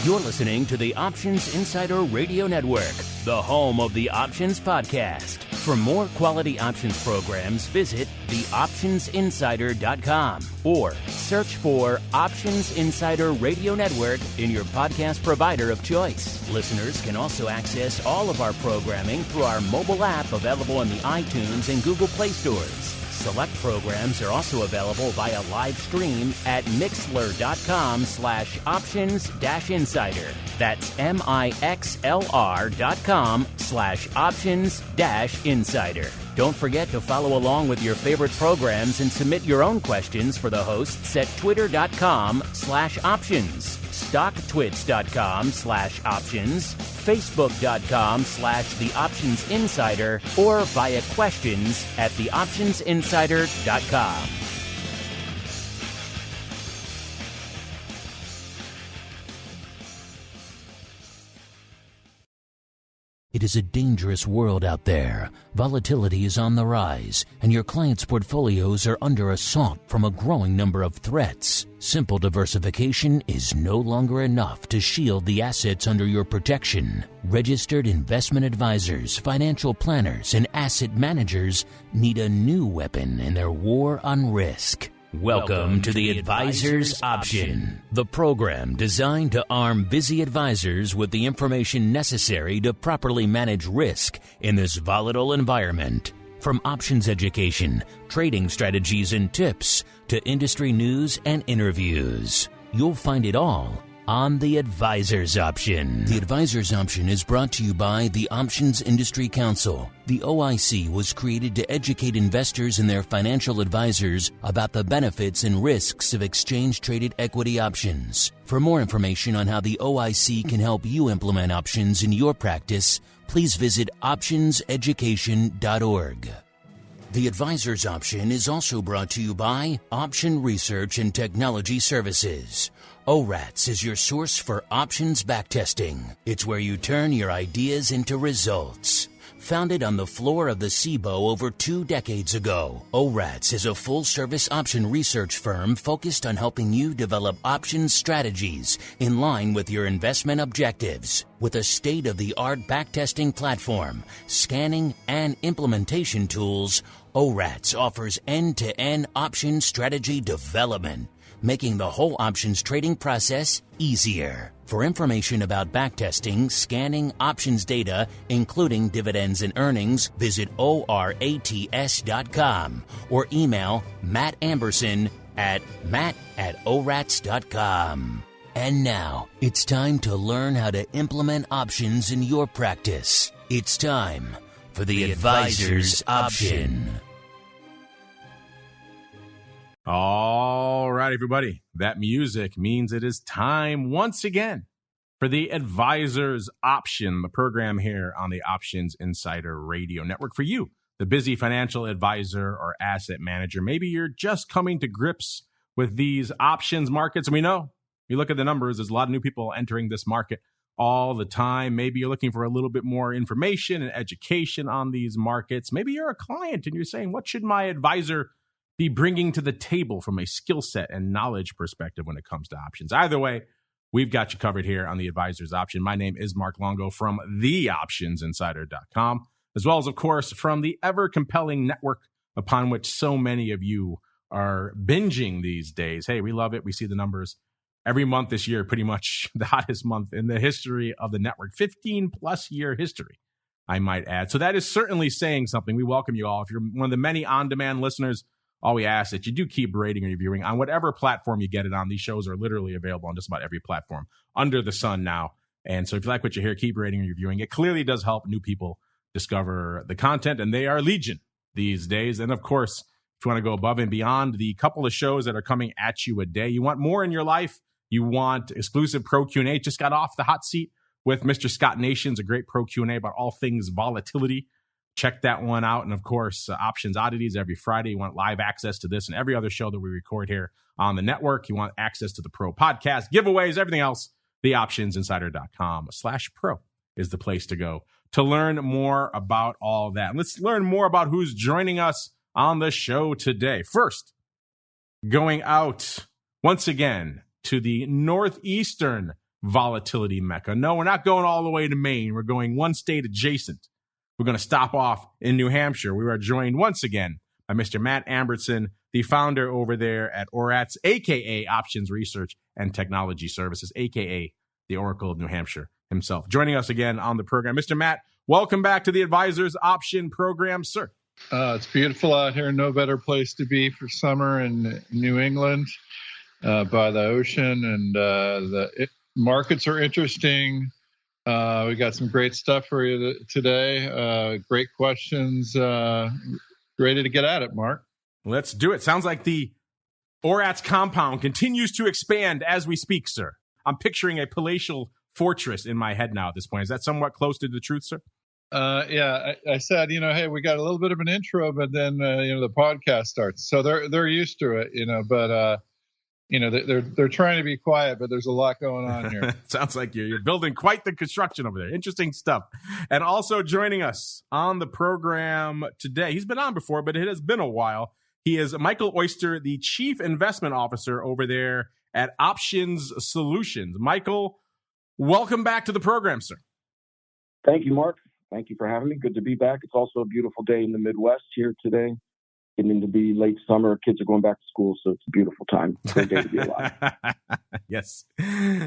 You're listening to the Options Insider Radio Network, the home of the Options Podcast. For more quality options programs, visit theoptionsinsider.com or search for Options Insider Radio Network in your podcast provider of choice. Listeners can also access all of our programming through our mobile app available in the iTunes and Google Play stores. Select programs are also available via live stream at mixlr.com/options-insider. That's mixlr.com/options-insider. Don't forget to follow along with your favorite programs and submit your own questions for the hosts at twitter.com/options, stocktwits.com/options, facebook.com/theoptionsinsider, or via questions at theoptionsinsider.com. It is a dangerous world out there. Volatility is on the rise, and your clients' portfolios are under assault from a growing number of threats. Simple diversification is no longer enough to shield the assets under your protection. Registered investment advisors, financial planners, and asset managers need a new weapon in their war on risk. Welcome to the Advisor's Option, the program designed to arm busy advisors with the information necessary to properly manage risk in this volatile environment. From options education, trading strategies and tips, to industry news and interviews, you'll find it all on the Advisor's Option. The Advisor's Option is brought to you by the Options Industry Council. The OIC was created to educate investors and their financial advisors about the benefits and risks of exchange-traded equity options. For more information on how the OIC can help you implement options in your practice, please visit optionseducation.org. The Advisor's Option is also brought to you by Option Research and Technology Services. ORATS is your source for options backtesting. It's where you turn your ideas into results. Founded on the floor of the SIBO over 2 decades ago, ORATS is a full-service option research firm focused on helping you develop options strategies in line with your investment objectives. With a state-of-the-art backtesting platform, scanning, and implementation tools, ORATS offers end-to-end option strategy development, making the whole options trading process easier. For information about backtesting, scanning options data, including dividends and earnings, visit ORATS.com or email Matt Amberson at matt@orats.com. And now, it's time to learn how to implement options in your practice. It's time for the Advisor's Option. All right, everybody. That music means it is time once again for the Advisor's Option, the program here on the Options Insider Radio Network. For you, the busy financial advisor or asset manager, maybe you're just coming to grips with these options markets. And we know, you look at the numbers, there's a lot of new people entering this market all the time. Maybe you're looking for a little bit more information and education on these markets. Maybe you're a client and you're saying, what should my advisor be bringing to the table from a skill set and knowledge perspective when it comes to options? Either way, we've got you covered here on the Advisor's Option. My name is Mark Longo from theoptionsinsider.com, as well as, of course, from the ever-compelling network upon which so many of you are binging these days. Hey, we love it. We see the numbers every month this year, pretty much the hottest month in the history of the network, 15-plus year history, I might add. So that is certainly saying something. We welcome you all. If you're one of the many on-demand listeners, all we ask that you do keep rating and reviewing on whatever platform you get it on. These shows are literally available on just about every platform under the sun now. And so if you like what you hear, keep rating and reviewing. It clearly does help new people discover the content, and they are legion these days. And of course, if you want to go above and beyond the couple of shows that are coming at you a day, you want more in your life, you want exclusive Pro Q&A. Just got off the hot seat with Mr. Scott Nations, a great Pro Q&A about all things volatility. Check that one out. And of course, Options Oddities every Friday. You want live access to this and every other show that we record here on the network. You want access to the Pro podcast, giveaways, everything else. TheOptionsInsider.com/pro is the place to go to learn more about all that. And let's learn more about who's joining us on the show today. First, going out once again to the northeastern volatility mecca. No, we're not going all the way to Maine. We're going one state adjacent. We're going to stop off in New Hampshire. We are joined once again by Mr. Matt Amberson, the founder over there at ORATS, a.k.a. Options Research and Technology Services, a.k.a. the Oracle of New Hampshire himself. Joining us again on the program. Mr. Matt, welcome back to the Advisors Option Program, sir. It's beautiful out here. No better place to be for summer in New England by the ocean. And the markets are interesting. We got some great stuff for you today. Great questions. Ready to get at it, Mark. Let's do it. Sounds like the ORATS compound continues to expand as we speak, sir. I'm picturing a palatial fortress in my head now at this point. Is that somewhat close to the truth, sir? Yeah, I said, hey, we got a little bit of an intro, but then, the podcast starts. So they're used to it, but, they're trying to be quiet, but there's a lot going on here. Sounds like you're building quite the construction over there. Interesting stuff. And also joining us on the program today, he's been on before, but it has been a while. He is Michael Oyster, the Chief Investment Officer over there at Options Solutions. Michael, welcome back to the program, sir. Thank you, Mark. Thank you for having me. Good to be back. It's also a beautiful day in the Midwest here today. Getting into the late summer. Kids are going back to school, so it's a beautiful time. Great day to be alive. Yes.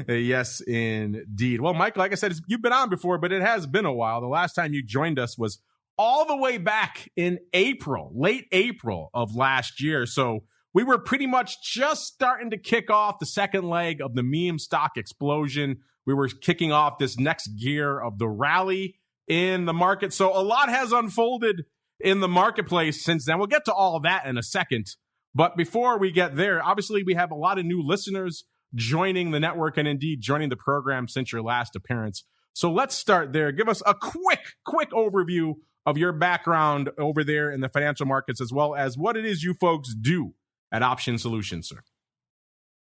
Yes, indeed. Well, Mike, like I said, you've been on before, but it has been a while. The last time you joined us was all the way back in April, late April of last year. So we were pretty much just starting to kick off the second leg of the meme stock explosion. We were kicking off this next gear of the rally in the market. So a lot has unfolded in the marketplace since then. We'll get to all of that in a second. But before we get there, obviously we have a lot of new listeners joining the network and indeed joining the program since your last appearance. So let's start there. Give us a quick overview of your background over there in the financial markets, as well as what it is you folks do at Option Solutions, sir.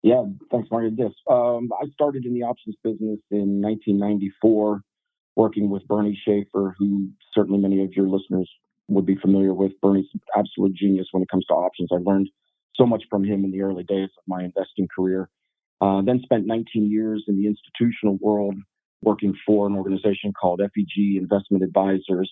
Yeah, thanks, Mark. I started in the options business in 1994, working with Bernie Schaefer, who certainly many of your listeners would be familiar with. Bernie's an absolute genius when it comes to options. I learned so much from him in the early days of my investing career. Then spent 19 years in the institutional world working for an organization called FEG Investment Advisors,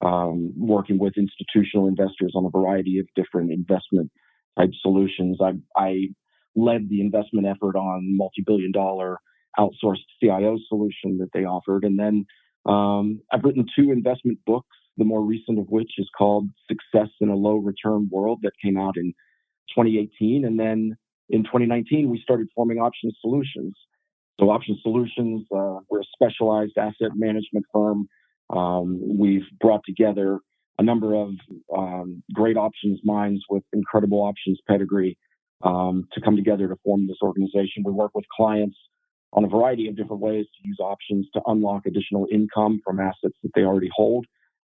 working with institutional investors on a variety of different investment type solutions. I led the investment effort on multi-billion-dollar outsourced CIO solution that they offered. And then I've written 2 investment books, the more recent of which is called Success in a Low Return World, that came out in 2018. And then in 2019, we started forming Option Solutions. So Option Solutions, we're a specialized asset management firm. We've brought together a number of great options minds with incredible options pedigree to come together to form this organization. We work with clients on a variety of different ways to use options to unlock additional income from assets that they already hold,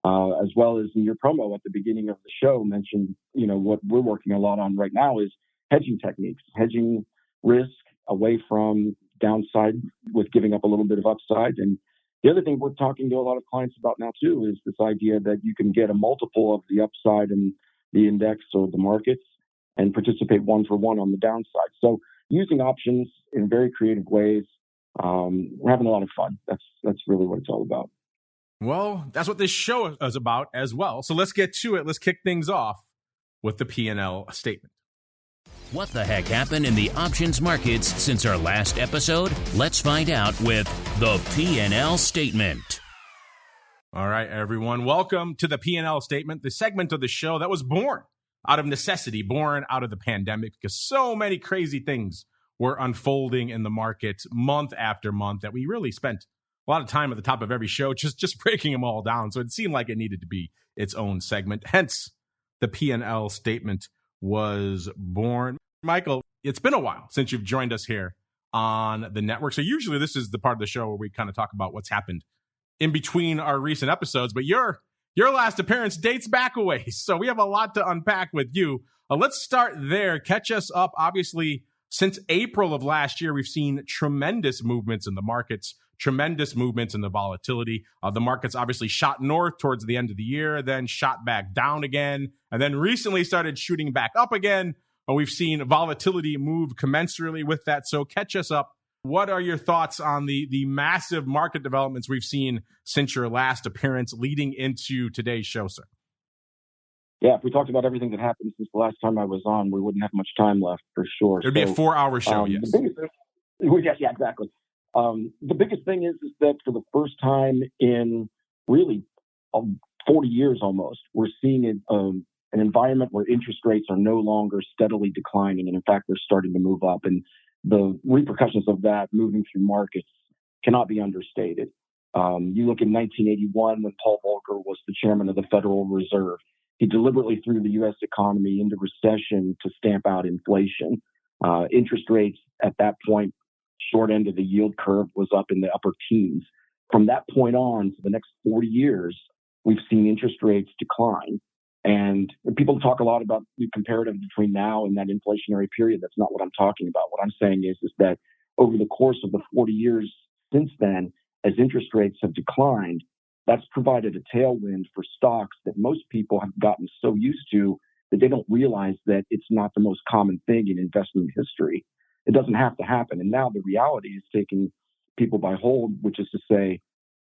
as well as in your promo at the beginning of the show mentioned, what we're working a lot on right now is hedging techniques, hedging risk away from downside with giving up a little bit of upside. And the other thing we're talking to a lot of clients about now too is this idea that you can get a multiple of the upside in the index or the markets and participate 1-for-1 on the downside. So using options in very creative ways, we're having a lot of fun. That's really what it's all about. Well, that's what this show is about as well. So let's get to it. Let's kick things off with the P&L statement. What the heck happened in the options markets since our last episode? Let's find out with the P&L statement. All right, everyone. Welcome to the P&L statement, the segment of the show that was born out of necessity, born out of the pandemic, because so many crazy things were unfolding in the market month after month that we really spent a lot of time at the top of every show just breaking them all down. So it seemed like it needed to be its own segment. Hence, the P&L statement was born. Michael, it's been a while since you've joined us here on the network. So usually this is the part of the show where we kind of talk about what's happened in between our recent episodes. But your last appearance dates back a ways. So we have a lot to unpack with you. Let's start there. Catch us up. Obviously, since April of last year, we've seen tremendous movements in the markets, tremendous movements in the volatility. The markets obviously shot north towards the end of the year, then shot back down again, and then recently started shooting back up again. We've seen volatility move commensurately with that. So catch us up What are your thoughts on the massive market developments we've seen since your last appearance leading into today's show, sir? Yeah, if we talked about everything that happened since the last time I was on, we wouldn't have much time left for sure. It'd be a 4-hour show, yes. Yeah, exactly. The biggest thing is that for the first time in really 40 years almost, we're seeing an environment where interest rates are no longer steadily declining. And in fact, they're starting to move up. And the repercussions of that moving through markets cannot be understated. You look in 1981 when Paul Volcker was the chairman of the Federal Reserve. He deliberately threw the U.S. economy into recession to stamp out inflation. Interest rates at that point, short end of the yield curve, was up in the upper teens. From that point on, for the next 40 years, we've seen interest rates decline. And people talk a lot about the comparative between now and that inflationary period. That's not what I'm talking about. What I'm saying is that over the course of the 40 years since then, as interest rates have declined, that's provided a tailwind for stocks that most people have gotten so used to that they don't realize that it's not the most common thing in investment history. It doesn't have to happen. And now the reality is taking people by hold, which is to say,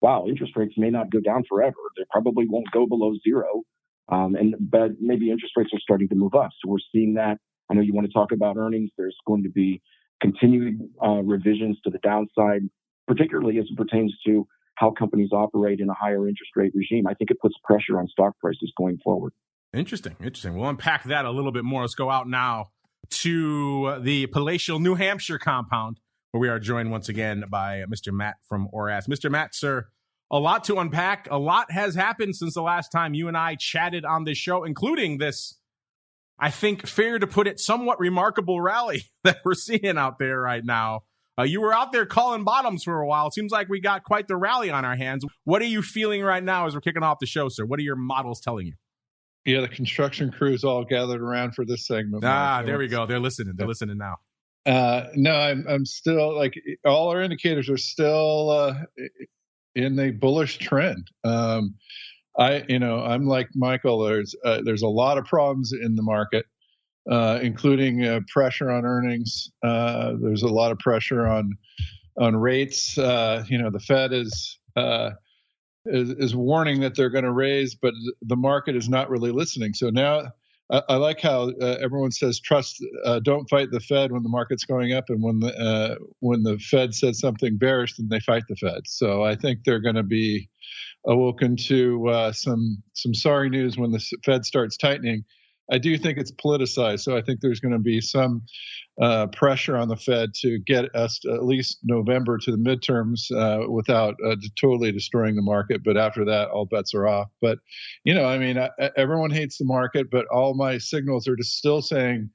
wow, interest rates may not go down forever. They probably won't go below zero. But maybe interest rates are starting to move up. So we're seeing that. I know you want to talk about earnings. There's going to be continued revisions to the downside, particularly as it pertains to how companies operate in a higher interest rate regime. I think it puts pressure on stock prices going forward. Interesting. We'll unpack that a little bit more. Let's go out now to the palatial New Hampshire compound, where we are joined once again by Mr. Matt from ORAS. Mr. Matt, sir, a lot to unpack. A lot has happened since the last time you and I chatted on this show, including this, I think, fair to put it, somewhat remarkable rally that we're seeing out there right now. You were out there calling bottoms for a while. It seems like we got quite the rally on our hands. What are you feeling right now as we're kicking off the show, sir? What are your models telling you? Yeah, the construction crew's all gathered around for this segment. There we go. They're listening. They're listening now. No, I'm still, like, all our indicators are still in a bullish trend. I'm like Michael. There's a lot of problems in the market, including pressure on earnings. There's a lot of pressure on rates. The Fed is warning that they're going to raise, but the market is not really listening. So now I like how everyone says don't fight the Fed when the market's going up, and when the Fed says something bearish, then they fight the Fed. So I think they're going to be awoken to some sorry news when the Fed starts tightening. I do think it's politicized, so I think there's going to be some pressure on the Fed to get us to at least November to the midterms without totally destroying the market. But after that, all bets are off. But, everyone hates the market, but all my signals are just still saying,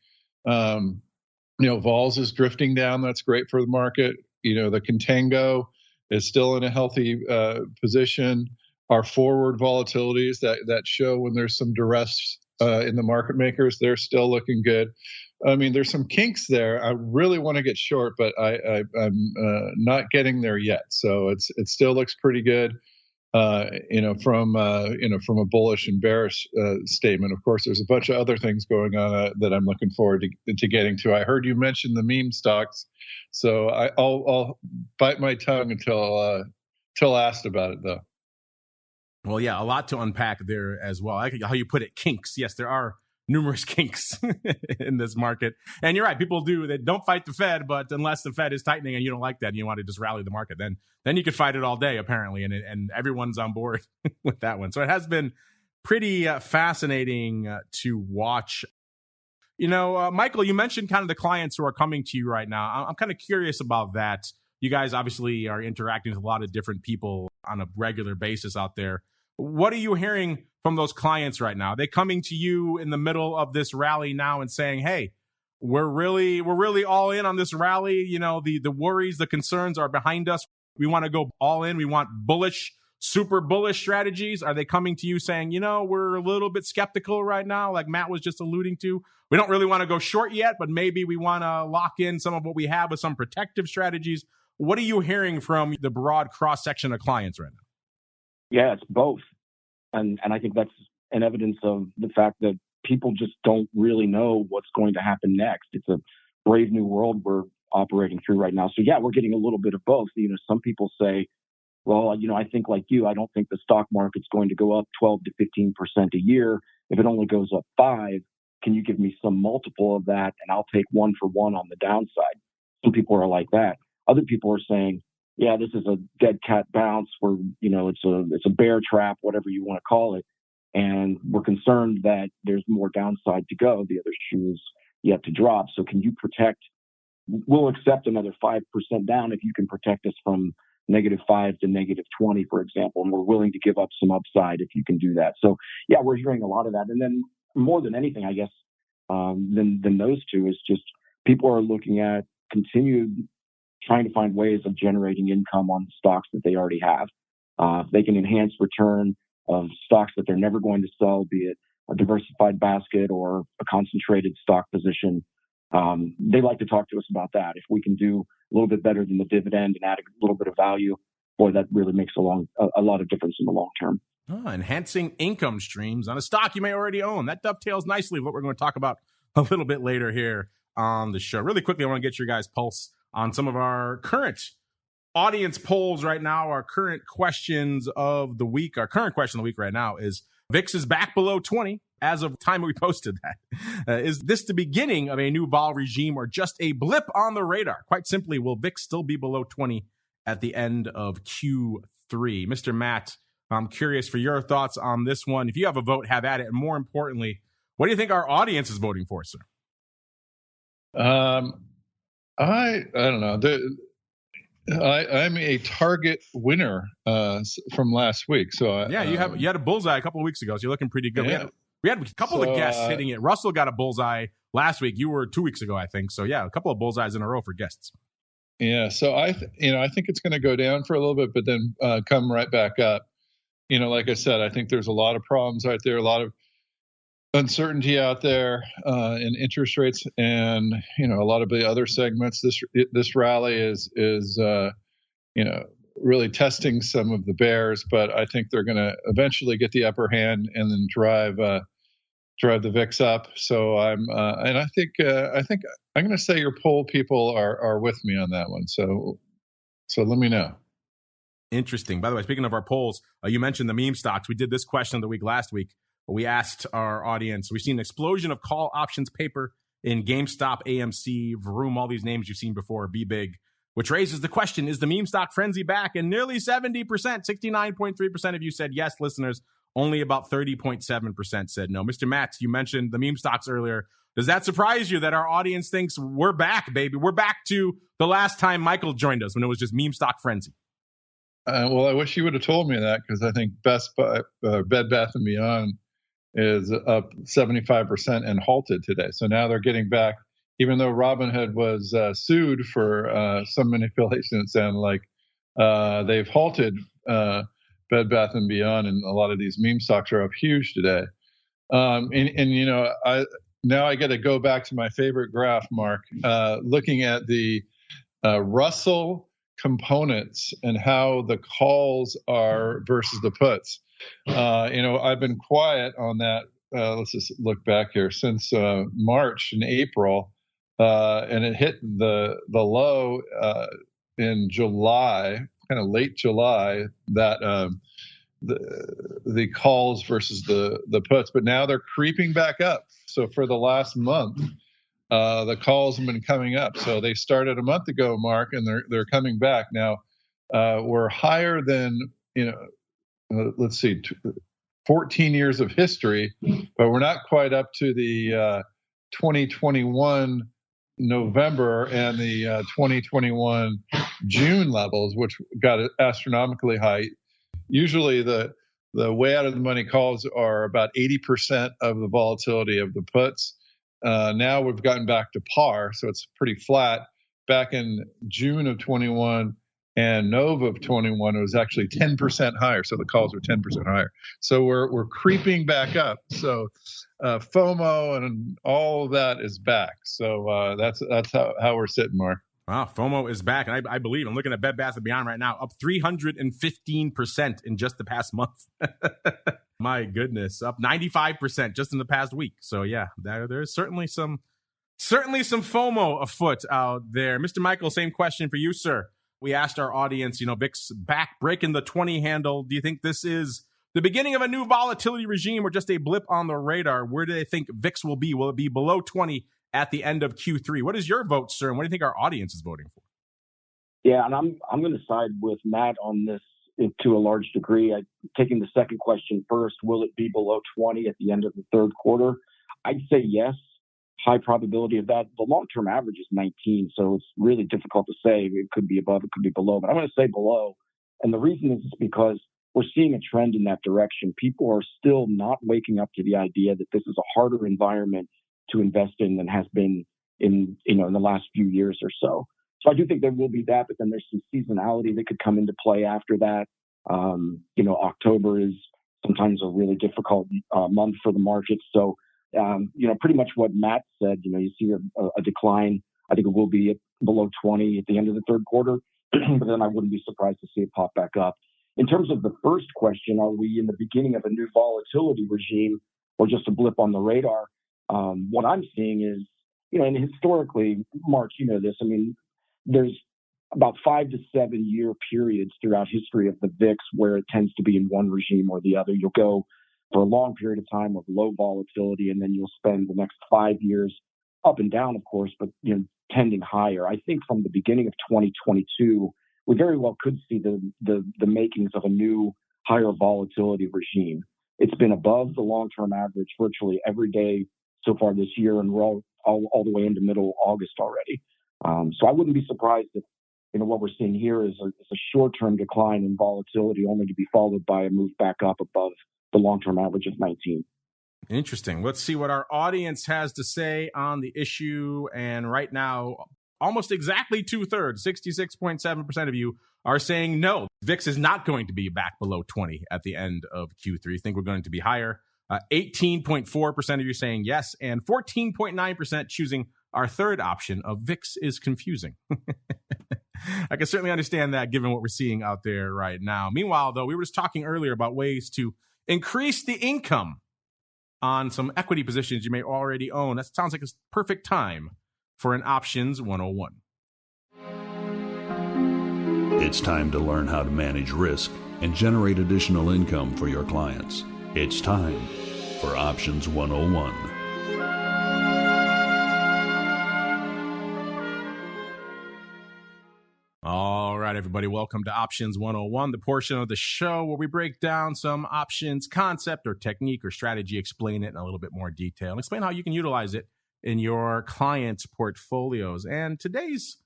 vols is drifting down. That's great for the market. The contango is still in a healthy position. Our forward volatilities that show when there's some duress in the market makers, they're still looking good. I mean, there's some kinks there. I really want to get short, but I'm not getting there yet. So it still looks pretty good, from a bullish and bearish statement. Of course, there's a bunch of other things going on that I'm looking forward to getting to. I heard you mention the meme stocks, so I'll bite my tongue until asked about it, though. Well, yeah, a lot to unpack there as well. I like how you put it, kinks. Yes, there are numerous kinks in this market. And you're right, people they don't fight the Fed, but unless the Fed is tightening and you don't like that and you want to just rally the market, then you could fight it all day, apparently, and everyone's on board with that one. So it has been pretty fascinating to watch. Michael, you mentioned kind of the clients who are coming to you right now. I'm kind of curious about that. You guys obviously are interacting with a lot of different people on a regular basis out there. What are you hearing from those clients right now? Are they coming to you in the middle of this rally now and saying, hey, we're really all in on this rally. The worries, the concerns are behind us. We want to go all in. We want bullish, super bullish strategies. Are they coming to you saying, we're a little bit skeptical right now, like Matt was just alluding to? We don't really want to go short yet, but maybe we want to lock in some of what we have with some protective strategies. What are you hearing from the broad cross-section of clients right now? Yeah, it's both. And I think that's an evidence of the fact that people just don't really know what's going to happen next. It's a brave new world where operating through right now. So yeah, we're getting a little bit of both. Some people say, well, I think like you, I don't think the stock market's going to go up 12 to 15% a year. If it only goes up 5, can you give me some multiple of that? And I'll take 1 for 1 on the downside. Some people are like that. Other people are saying, yeah, this is a dead cat bounce where, it's a bear trap, whatever you want to call it. And we're concerned that there's more downside to go. The other shoe is yet to drop. So can you protect? We'll accept another 5% down if you can protect us from -5 to -20, for example. And we're willing to give up some upside if you can do that. So yeah, we're hearing a lot of that. And then more than anything, I guess, than those two is just people are looking at continued trying to find ways of generating income on stocks that they already have. If they can enhance return of stocks that they're never going to sell, be it a diversified basket or a concentrated stock position, they like to talk to us about that. If we can do a little bit better than the dividend and add a little bit of value, boy, that really makes a lot of difference in the long term. Enhancing income streams on a stock you may already own. That dovetails nicely with what we're going to talk about a little bit later here on the show. Really quickly, I want to get your guys' pulse on some of our current audience polls right now, our current questions of the week. Our current question of the week right now is, VIX is back below 20 as of the time we posted that. Is this the beginning of a new vol regime or just a blip on the radar? Quite simply, will VIX still be below 20 at the end of Q3? Mr. Matt, I'm curious for your thoughts on this one. If you have a vote, have at it. And more importantly, what do you think our audience is voting for, sir? I don't know. I'm a target winner from last week. So you had a bullseye a couple of weeks ago. So you're looking pretty good. Yeah. We had a couple of guests hitting it. Russell got a bullseye last week. You were 2 weeks ago, I think. So yeah, a couple of bullseyes in a row for guests. Yeah. So I think it's going to go down for a little bit, but then come right back up. Like I said, I think there's a lot of problems out there, a lot of uncertainty out there in interest rates, and a lot of the other segments. This rally is really testing some of the bears, but I think they're going to eventually get the upper hand and then drive the VIX up. So and I think I'm going to say your poll people are with me on that one. So let me know. Interesting. By the way, speaking of our polls, you mentioned the meme stocks. We did this question of the week last week. We asked our audience, we've seen an explosion of call options paper in GameStop, AMC, Vroom, all these names you've seen before, Be Big, which raises the question, is the meme stock frenzy back? And nearly 70%, 69.3% of you said yes, listeners. Only about 30.7% said no. Mr. Matz, you mentioned the meme stocks earlier. Does that surprise you that our audience thinks we're back, baby? We're back to the last time Michael joined us when it was just meme stock frenzy. Well, I wish you would have told me that, because I think Best Buy, Bed Bath & Beyond is up 75% and halted today. So now they're getting back, even though Robinhood was sued for some manipulation, it sounded like. They've halted Bed Bath & Beyond, and a lot of these meme stocks are up huge today. Now I got to go back to my favorite graph, Mark, looking at the Russell components and how the calls are versus the puts. I've been quiet on that. Let's just look back here since March and April, and it hit the low in July, kind of late July, that the calls versus the puts, but now they're creeping back up. So for the last month, the calls have been coming up. So they started a month ago, Mark, and they're coming back now. We're higher than let's see, 14 years of history, but we're not quite up to the 2021 November and the 2021 June levels, which got astronomically high. Usually the way out of the money calls are about 80% of the volatility of the puts. Now we've gotten back to par, so it's pretty flat. Back in June of 21 and Nova of 21, it was actually 10% higher. So the calls were 10% higher. So we're creeping back up. So FOMO and all of that is back. So that's how we're sitting, Mark. Wow, FOMO is back. And I believe, I'm looking at Bed Bath & Beyond right now, up 315% in just the past month. My goodness, up 95% just in the past week. So yeah, there's certainly some Certainly some FOMO afoot out there. Mr. Michael, same question for you, sir. We asked our audience, VIX back breaking the 20 handle. Do you think this is the beginning of a new volatility regime or just a blip on the radar? Where do they think VIX will be? Will it be below 20 at the end of Q3? What is your vote, sir? And what do you think our audience is voting for? Yeah, and I'm going to side with Matt on this to a large degree. Taking the second question first, will it be below 20 at the end of the third quarter? I'd say yes. High probability of that. The long-term average is 19, so it's really difficult to say. It could be above, it could be below, but I'm going to say below. And the reason is because we're seeing a trend in that direction. People are still not waking up to the idea that this is a harder environment to invest in than has been in the last few years or so. So I do think there will be that, but then there's some seasonality that could come into play after that. October is sometimes a really difficult month for the market. So pretty much what Matt said, you see a decline. I think it will be below 20 at the end of the third quarter, but then I wouldn't be surprised to see it pop back up. In terms of the first question, are we in the beginning of a new volatility regime or just a blip on the radar? What I'm seeing is, and historically, Mark, this, there's about 5 to 7 year periods throughout history of the VIX where it tends to be in one regime or the other. You'll go for a long period of time with low volatility, and then you'll spend the next 5 years up and down, of course, but tending higher. I think from the beginning of 2022, we very well could see the makings of a new higher volatility regime. It's been above the long-term average virtually every day so far this year, and we're all the way into middle August already. So I wouldn't be surprised if what we're seeing here is a short-term decline in volatility, only to be followed by a move back up above the long-term average of 19. Interesting. Let's see what our audience has to say on the issue. And right now, almost exactly 2/3, 66.7% of you are saying no. VIX is not going to be back below 20 at the end of Q3. Think we're going to be higher. 18.4% of you saying yes, and 14.9% choosing our third option of VIX is confusing. I can certainly understand that given what we're seeing out there right now. Meanwhile, though, we were just talking earlier about ways to increase the income on some equity positions you may already own. That sounds like a perfect time for an Options 101. It's time to learn how to manage risk and generate additional income for your clients. It's time for Options 101. All right, everybody, welcome to Options 101, the portion of the show where we break down some options concept or technique or strategy, explain it in a little bit more detail, and explain how you can utilize it in your clients' portfolios. And today's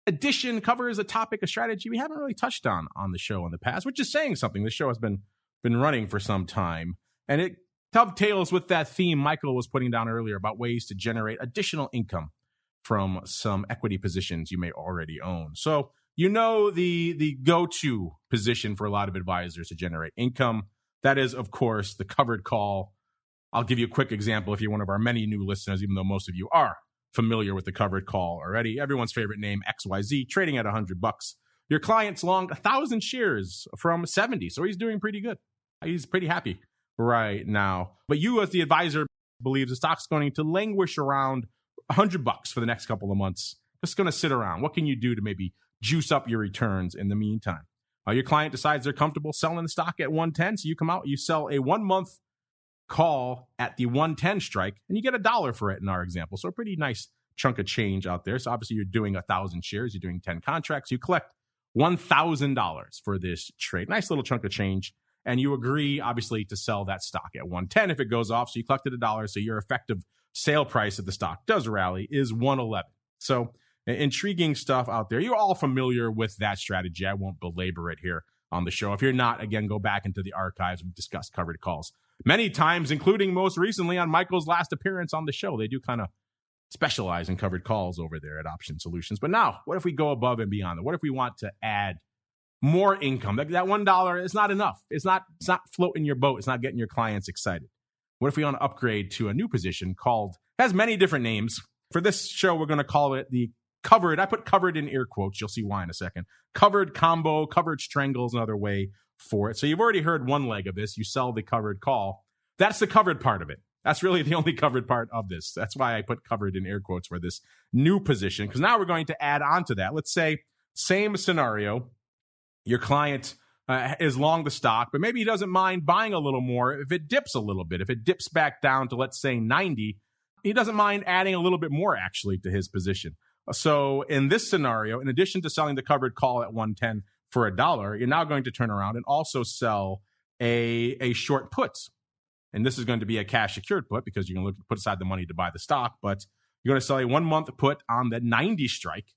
edition covers a topic, a strategy we haven't really touched on the show in the past, which is saying something. The show has been running for some time, and it dovetails with that theme Michael was putting down earlier about ways to generate additional income from some equity positions you may already own. So, the go-to position for a lot of advisors to generate income, that is, of course, the covered call. I'll give you a quick example if you're one of our many new listeners, even though most of you are familiar with the covered call already. Everyone's favorite name, XYZ, trading at $100. Your client's longed 1,000 shares from 70, so he's doing pretty good. He's pretty happy right now. But you, as the advisor, believes the stock's going to languish around $100 for the next couple of months. Just going to sit around. What can you do to maybe juice up your returns in the meantime? Your client decides they're comfortable selling the stock at 110, so you come out, you sell a 1-month call at the 110 strike, and you get $1 for it in our example. So a pretty nice chunk of change out there. So obviously you're doing 1,000 shares, you're doing 10 contracts, you collect $1,000 for this trade. Nice little chunk of change. And you agree, obviously, to sell that stock at 110 if it goes off. So you collected $1. So your effective sale price if the stock does rally is 111. So intriguing stuff out there. You're all familiar with that strategy. I won't belabor it here on the show. If you're not, again, go back into the archives. We've discussed covered calls many times, including most recently on Michael's last appearance on the show. They do kind of specialize in covered calls over there at Option Solutions. But now, what if we go above and beyond that? What if we want to add more income? That $1 is not enough. It's not floating your boat. It's not getting your clients excited. What if we want to upgrade to a new position has many different names. For this show, we're going to call it the covered. I put covered in air quotes. You'll see why in a second. Covered combo, covered strangle is another way for it. So you've already heard one leg of this. You sell the covered call. That's the covered part of it. That's really the only covered part of this. That's why I put covered in air quotes for this new position, because now we're going to add on to that. Let's say, same scenario, your client is long the stock, but maybe he doesn't mind buying a little more if it dips a little bit. If it dips back down to, let's say, 90, he doesn't mind adding a little bit more, actually, to his position. So in this scenario, in addition to selling the covered call at 110 for $1, you're now going to turn around and also sell a short put. And this is going to be a cash secured put because you're going to put aside the money to buy the stock, but you're going to sell a 1 month put on the 90 strike.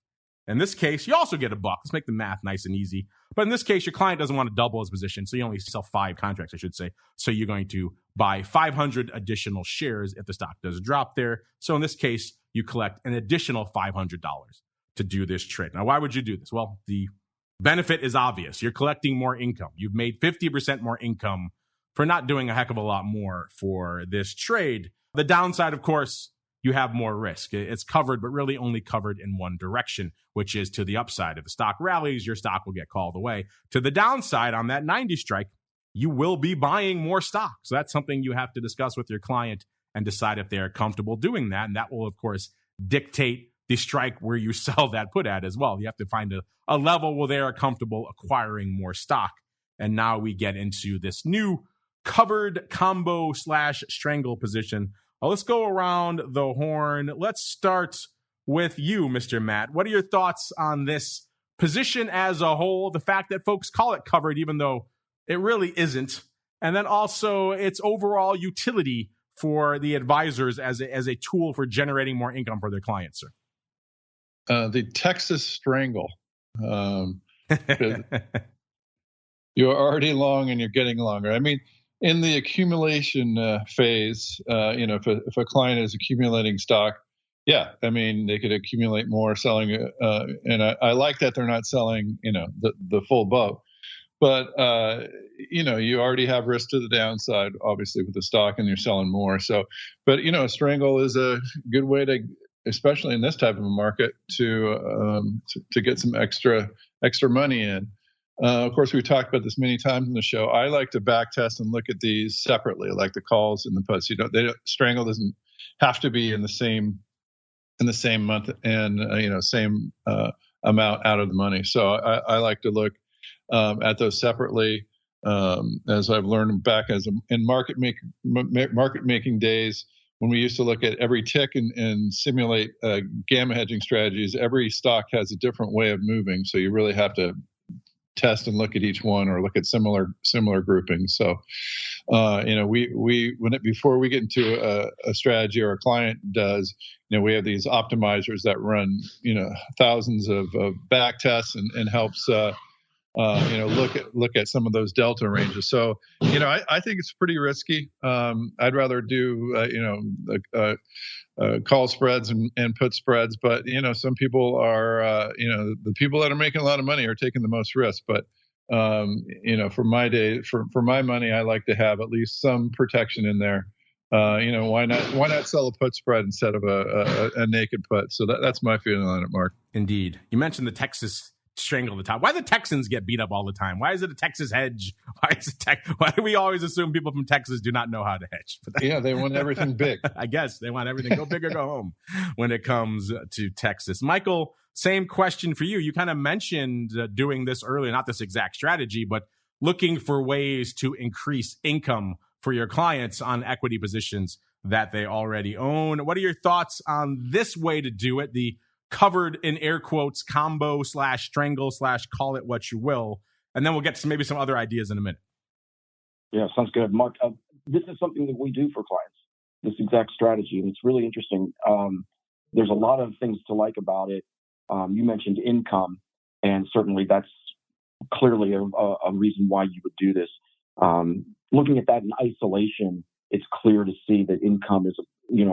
In this case, you also get $1. Let's make the math nice and easy. But in this case, your client doesn't want to double his position, so you only sell 5 contracts, I should say. So you're going to buy 500 additional shares if the stock does drop there. So in this case, you collect an additional $500 to do this trade. Now, why would you do this? Well, the benefit is obvious. You're collecting more income. You've made 50% more income for not doing a heck of a lot more for this trade. The downside, of course, you have more risk. It's covered, but really only covered in one direction, which is to the upside. If the stock rallies, your stock will get called away. To the downside, on that 90 strike, you will be buying more stock. So that's something you have to discuss with your client and decide if they are comfortable doing that. And that will, of course, dictate the strike where you sell that put at as well. You have to find a level where they are comfortable acquiring more stock. And now we get into this new covered combo / strangle position. Let's go around the horn. Let's start with you, Mr. Matt. What are your thoughts on this position as a whole? The fact that folks call it covered, even though it really isn't. And then also its overall utility for the advisors as a tool for generating more income for their clients, sir. The Texas Strangle. You're already long and you're getting longer. I mean, in the accumulation phase, if a client is accumulating stock, yeah, I mean, they could accumulate more selling. And I like that they're not selling, the full boat. But, you already have risk to the downside, obviously, with the stock, and you're selling more. So, but, a strangle is a good way to, especially in this type of a market, to get some extra money in. Of course, we've talked about this many times in the show. I like to back test and look at these separately, like the calls and the puts. Strangle doesn't have to be in the same month and same amount out of the money. So I like to look at those separately, as I've learned back in market making days when we used to look at every tick and simulate gamma hedging strategies. Every stock has a different way of moving, so you really have to test and look at each one or look at similar groupings. So, before we get into a strategy or a client does, we have these optimizers that run, thousands of back tests and helps, look at some of those delta ranges. So, I think it's pretty risky. I'd rather do, call spreads and put spreads, but some people are the people that are making a lot of money are taking the most risk. But for my money, I like to have at least some protection in there. Why not sell a put spread instead of a naked put? So that's my feeling on it, Mark. Indeed. You mentioned the Texas Strangle at the top. Why the Texans get beat up all the time? Why is it a Texas hedge? Why do we always assume people from Texas do not know how to hedge? They want everything big. I guess they want everything go big or go home when it comes to Texas. Michael, same question for you. You kind of mentioned doing this earlier, not this exact strategy, but looking for ways to increase income for your clients on equity positions that they already own. What are your thoughts on this way to do it? The covered in air quotes combo / strangle / call it what you will. And then we'll get to maybe some other ideas in a minute. Yeah, sounds good. Mark, this is something that we do for clients, this exact strategy. And it's really interesting. There's a lot of things to like about it. You mentioned income, and certainly that's clearly a reason why you would do this. Looking at that in isolation, it's clear to see that income is a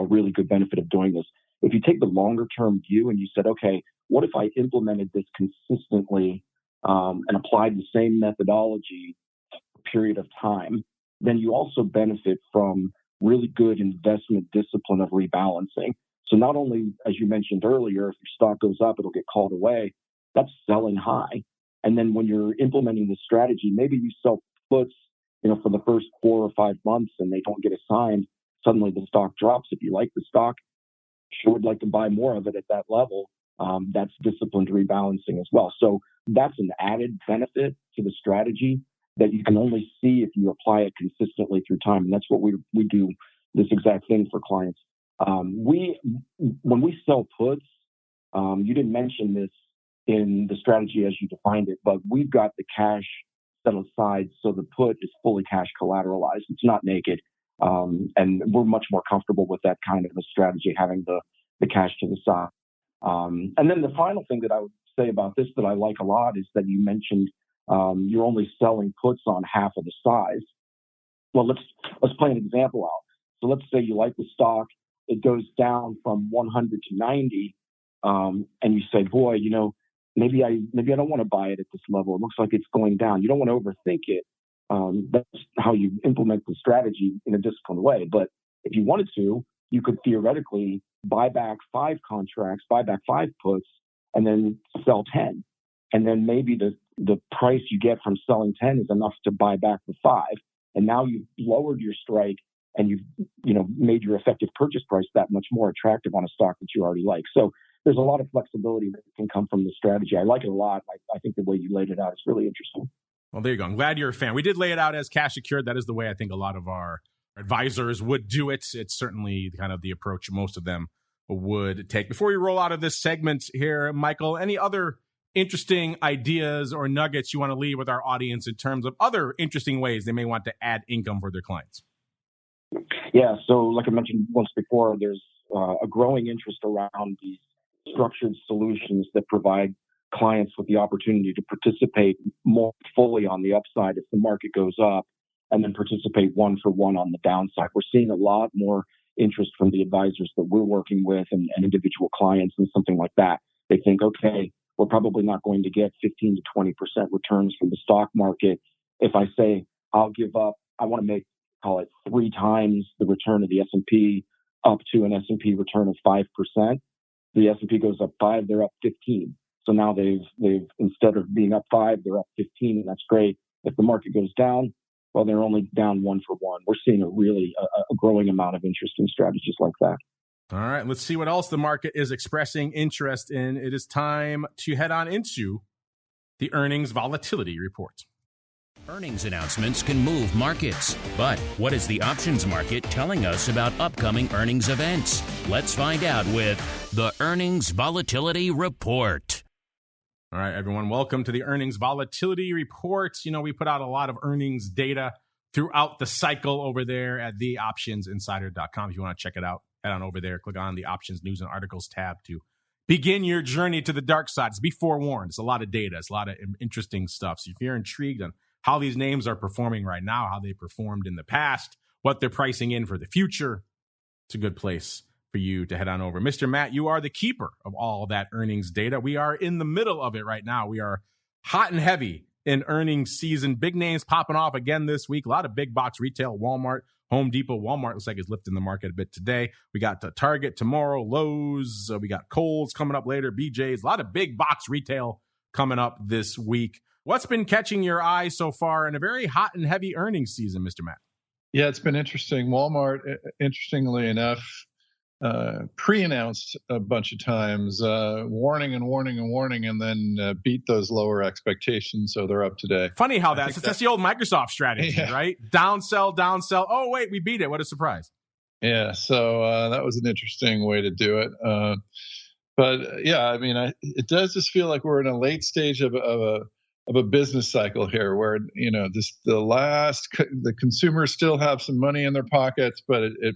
really good benefit of doing this. If you take the longer term view and you said, okay, what if I implemented this consistently and applied the same methodology for a period of time, then you also benefit from really good investment discipline of rebalancing. So not only, as you mentioned earlier, if your stock goes up, it'll get called away. That's selling high. And then when you're implementing this strategy, maybe you sell puts, for the first 4 or 5 months and they don't get assigned. suddenly the stock drops. If you like the stock, sure would like to buy more of it at that level. That's disciplined rebalancing as well. So that's an added benefit to the strategy that you can only see if you apply it consistently through time. And that's what we do, this exact thing for clients. When we sell puts, you didn't mention this in the strategy as you defined it, but we've got the cash set aside so the put is fully cash collateralized. It's not naked. And we're much more comfortable with that kind of a strategy, having the cash to the side. And then the final thing that I would say about this that I like a lot is that you mentioned you're only selling puts on half of the size. Well, let's play an example out. So let's say you like the stock, it goes down from 100 to 90, and you say, boy, maybe I don't want to buy it at this level. It looks like it's going down. You don't want to overthink it. That's how you implement the strategy in a disciplined way. But if you wanted to, you could theoretically buy back 5 contracts, buy back 5 puts, and then sell 10. And then maybe the price you get from selling 10 is enough to buy back the 5. And now you've lowered your strike and you've made your effective purchase price that much more attractive on a stock that you already like. So there's a lot of flexibility that can come from the strategy. I like it a lot. I think the way you laid it out is really interesting. Well, there you go. I'm glad you're a fan. We did lay it out as cash secured. That is the way I think a lot of our advisors would do it. It's certainly kind of the approach most of them would take. Before we roll out of this segment here, Michael, any other interesting ideas or nuggets you want to leave with our audience in terms of other interesting ways they may want to add income for their clients? Yeah, so like I mentioned once before, there's a growing interest around these structured solutions that provide clients with the opportunity to participate more fully on the upside if the market goes up, and then participate one for one on the downside. We're seeing a lot more interest from the advisors that we're working with and individual clients and something like that. They think, okay, we're probably not going to get 15 to 20% returns from the stock market. If I say I'll give up, I want to make, call it 3 times the return of the S&P up to an S&P return of 5%. The S&P goes up 5, they're up 15. So now they've instead of being up 5, they're up 15, and that's great. If the market goes down, well, they're only down 1 for 1. We're seeing a growing amount of interest in strategies like that. All right, let's see what else the market is expressing interest in. It is time to head on into the earnings volatility report. Earnings announcements can move markets, but what is the options market telling us about upcoming earnings events? Let's find out with the Earnings Volatility Report. All right, everyone, welcome to the Earnings Volatility Report. We put out a lot of earnings data throughout the cycle over there at theoptionsinsider.com. If you want to check it out, head on over there, click on the Options News and Articles tab to begin your journey to the dark side. Be forewarned. It's a lot of data. It's a lot of interesting stuff. So if you're intrigued on how these names are performing right now, how they performed in the past, what they're pricing in for the future, it's a good place for you to head on over. Mr. Matt, you are the keeper of all that earnings data. We are in the middle of it right now. We are hot and heavy in earnings season. Big names popping off again this week. A lot of big box retail, Walmart, Home Depot. Walmart looks like it's lifting the market a bit today. We got the Target tomorrow, Lowe's. We got Kohl's coming up later, BJ's. A lot of big box retail coming up this week. What's been catching your eye so far in a very hot and heavy earnings season, Mr. Matt? Yeah, it's been interesting. Walmart, interestingly enough, pre-announced a bunch of times, warning, and then beat those lower expectations, so they're up today. Funny how that's the old Microsoft strategy, yeah. Right? Downsell. Oh, wait, we beat it. What a surprise. Yeah, so that was an interesting way to do it. But yeah, I mean, it does just feel like we're in a late stage of a business cycle here where, the consumers still have some money in their pockets, but it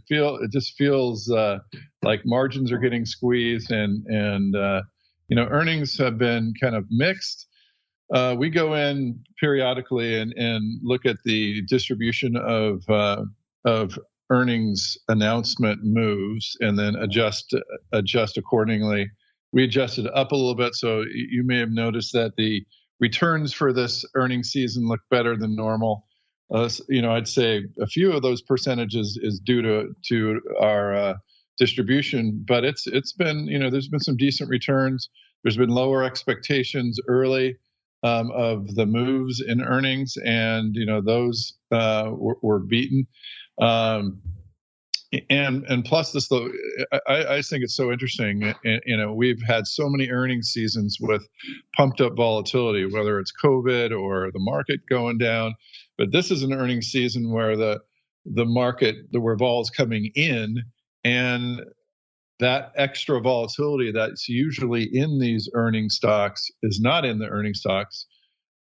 just feels like margins are getting squeezed and earnings have been kind of mixed. We go in periodically and look at the distribution of earnings announcement moves and then adjust accordingly. We adjusted up a little bit, so you may have noticed that the returns for this earnings season look better than normal. I'd say a few of those percentages is due to our distribution, but it's been, there's been some decent returns. There's been lower expectations early of the moves in earnings, and those were beaten. And plus this, though, I think it's so interesting. We've had so many earnings seasons with pumped up volatility, whether it's COVID or the market going down. But this is an earnings season where the market, where vol is coming in, and that extra volatility that's usually in these earning stocks is not in the earning stocks.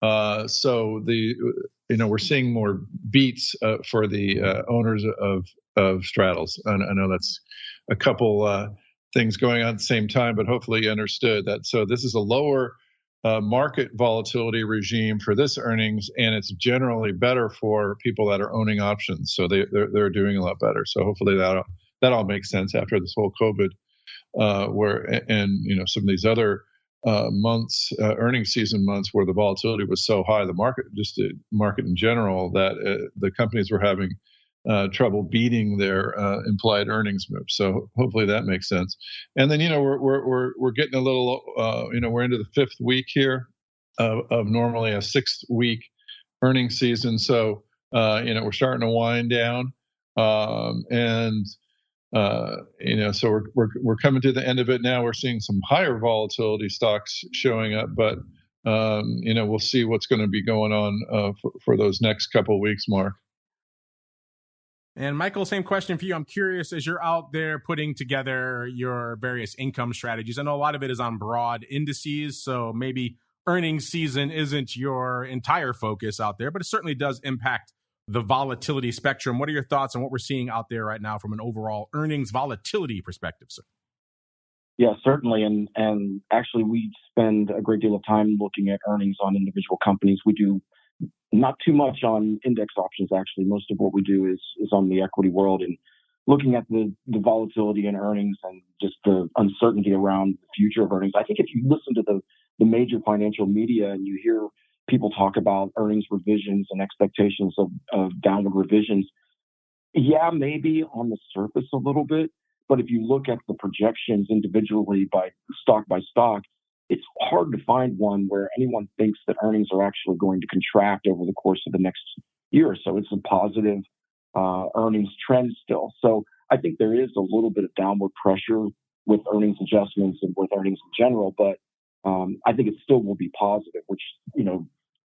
So we're seeing more beats for the owners of straddles. And I know that's a couple things going on at the same time, but hopefully you understood that. So this is a lower market volatility regime for this earnings, and it's generally better for people that are owning options. So they're doing a lot better. So hopefully that all makes sense after this whole COVID, some of these other months, earnings season months, where the volatility was so high, the market in general, that the companies were having trouble beating their implied earnings move. So hopefully that makes sense. And then we're getting a little we're into the fifth week here of normally a 6-week earnings season. So we're starting to wind down, so we're coming to the end of it now. We're seeing some higher volatility stocks showing up, but we'll see what's going to be going on for those next couple of weeks, Mark. And Michael, same question for you. I'm curious, as you're out there putting together your various income strategies, I know a lot of it is on broad indices, so maybe earnings season isn't your entire focus out there, but it certainly does impact the volatility spectrum. What are your thoughts on what we're seeing out there right now from an overall earnings volatility perspective, sir? Yeah, certainly. And actually, we spend a great deal of time looking at earnings on individual companies. We do not too much on index options, actually. Most of what we do is on the equity world and looking at the volatility in earnings and just the uncertainty around the future of earnings. I think if you listen to the major financial media and you hear people talk about earnings revisions and expectations of downward revisions, yeah, maybe on the surface a little bit. But if you look at the projections individually by stock, it's hard to find one where anyone thinks that earnings are actually going to contract over the course of the next year or so. It's a positive earnings trend still. So I think there is a little bit of downward pressure with earnings adjustments and with earnings in general, but I think it still will be positive, which,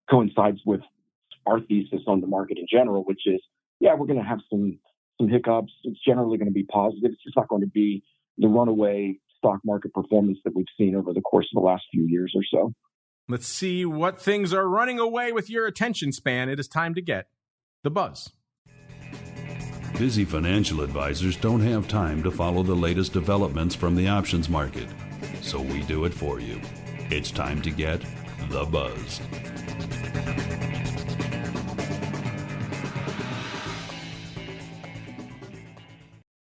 coincides with our thesis on the market in general, which is, yeah, we're going to have some hiccups. It's generally going to be positive. It's just not going to be the runaway stock market performance that we've seen over the course of the last few years or so. Let's see what things are running away with your attention span. It is time to get the buzz. Busy financial advisors don't have time to follow the latest developments from the options market, so we do it for you. It's time to get the buzz.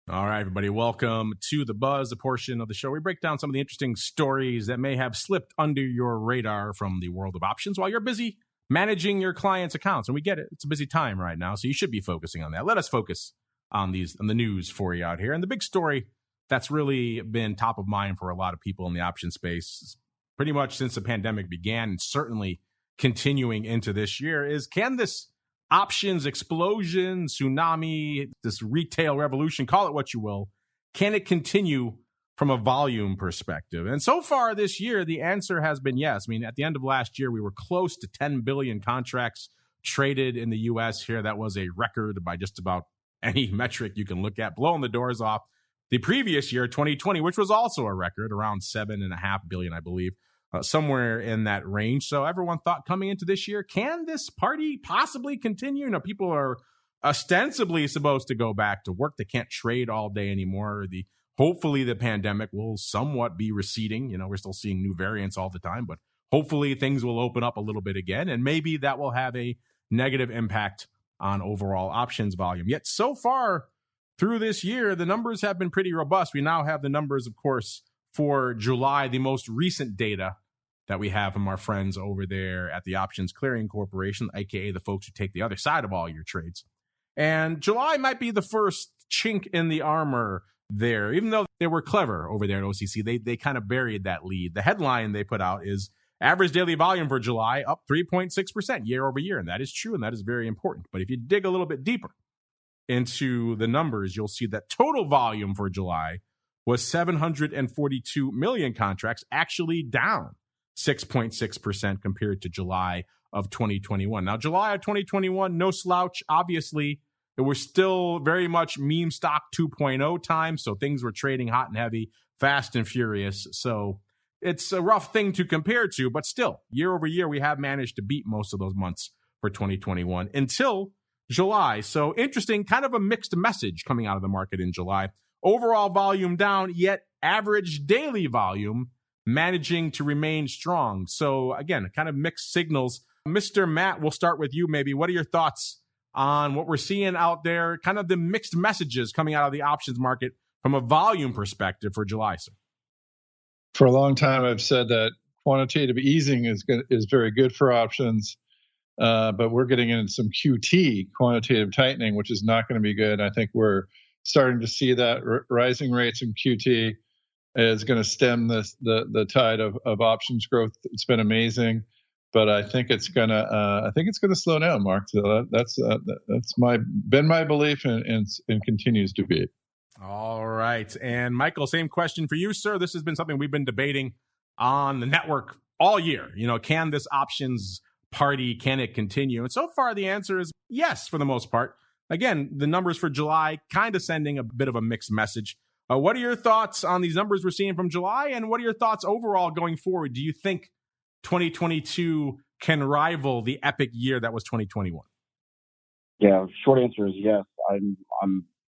All right, everybody, welcome to The Buzz, the portion of the show where we break down some of the interesting stories that may have slipped under your radar from the world of options while you're busy managing your clients' accounts. And we get it. It's a busy time right now, so you should be focusing on that. Let us focus on the news for you out here. And the big story that's really been top of mind for a lot of people in the option space pretty much since the pandemic began, and certainly continuing into this year, is can this options explosion, tsunami, this retail revolution, call it what you will, can it continue from a volume perspective? And so far this year, the answer has been yes. I mean, at the end of last year, we were close to 10 billion contracts traded in the U.S. here. That was a record by just about any metric you can look at, blowing the doors off the previous year, 2020, which was also a record, around 7.5 billion, I believe. Somewhere in that range. So everyone thought coming into this year, can this party possibly continue? People are ostensibly supposed to go back to work. They can't trade all day anymore. Hopefully the pandemic will somewhat be receding. We're still seeing new variants all the time, but hopefully things will open up a little bit again, and maybe that will have a negative impact on overall options volume. Yet so far through this year, the numbers have been pretty robust. We now have the numbers, of course, for July, the most recent data that we have from our friends over there at the Options Clearing Corporation, aka the folks who take the other side of all your trades. And July might be the first chink in the armor there, even though they were clever over there at OCC. They kind of buried that lead. The headline they put out is average daily volume for July up 3.6% year over year. And that is true, and that is very important. But if you dig a little bit deeper, into the numbers, you'll see that total volume for July was 742 million contracts, actually down 6.6% compared to July of 2021. Now, July of 2021, no slouch. Obviously, it was still very much meme stock 2.0 time, so things were trading hot and heavy, fast and furious. So it's a rough thing to compare to, but still, year over year, we have managed to beat most of those months for 2021 until July. So interesting, kind of a mixed message coming out of the market in July. Overall volume down, yet average daily volume managing to remain strong. So again, kind of mixed signals. Mr. Matt, we'll start with you maybe. What are your thoughts on what we're seeing out there, kind of the mixed messages coming out of the options market from a volume perspective for July, sir? For a long time, I've said that quantitative easing is very good for options, but we're getting into some QT, quantitative tightening, which is not going to be good. I think we're starting to see that rising rates in QT is going to stem the tide of options growth. It's been amazing, but I think it's gonna slow down, Mark. So that's been my belief and continues to be. All right, and Michael, same question for you, sir. This has been something we've been debating on the network all year. You know, can this options party, can it continue? And so far, the answer is yes, for the most part. Again, the numbers for July kind of sending a bit of a mixed message. What are your thoughts on these numbers we're seeing from July, and what are your thoughts overall going forward? Do you think 2022 can rival the epic year that was 2021? Yeah, short answer is yes.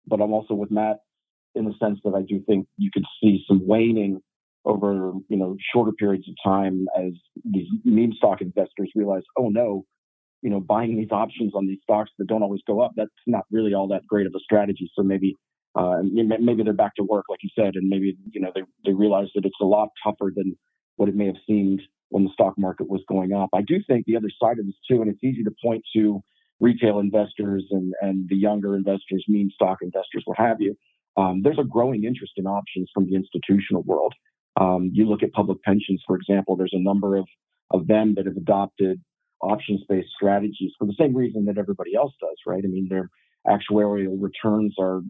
But I'm also with Matt in the sense that I do think you could see some waning over, shorter periods of time as these meme stock investors realize, oh no, buying these options on these stocks that don't always go up, that's not really all that great of a strategy. So maybe they're back to work, like you said, and maybe, they realize that it's a lot tougher than what it may have seemed when the stock market was going up. I do think the other side of this too, and it's easy to point to retail investors and the younger investors, meme stock investors, what have you. There's a growing interest in options from the institutional world. You look at public pensions, for example, there's a number of them that have adopted options-based strategies for the same reason that everybody else does, right? I mean, their actuarial returns are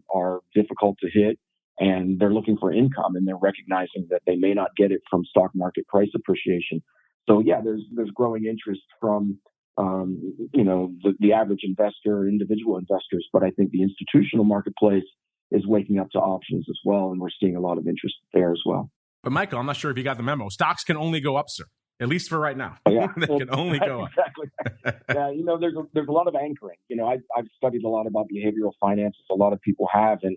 difficult to hit, and they're looking for income, and they're recognizing that they may not get it from stock market price appreciation. So yeah, there's growing interest from the average investor, individual investors, but I think the institutional marketplace is waking up to options as well, and we're seeing a lot of interest there as well. But Michael, I'm not sure if you got the memo. Stocks can only go up, sir. At least for right now. Oh, yeah. They can only go up. Exactly. Yeah, there's a lot of anchoring. I've studied a lot about behavioral finance, a lot of people have, and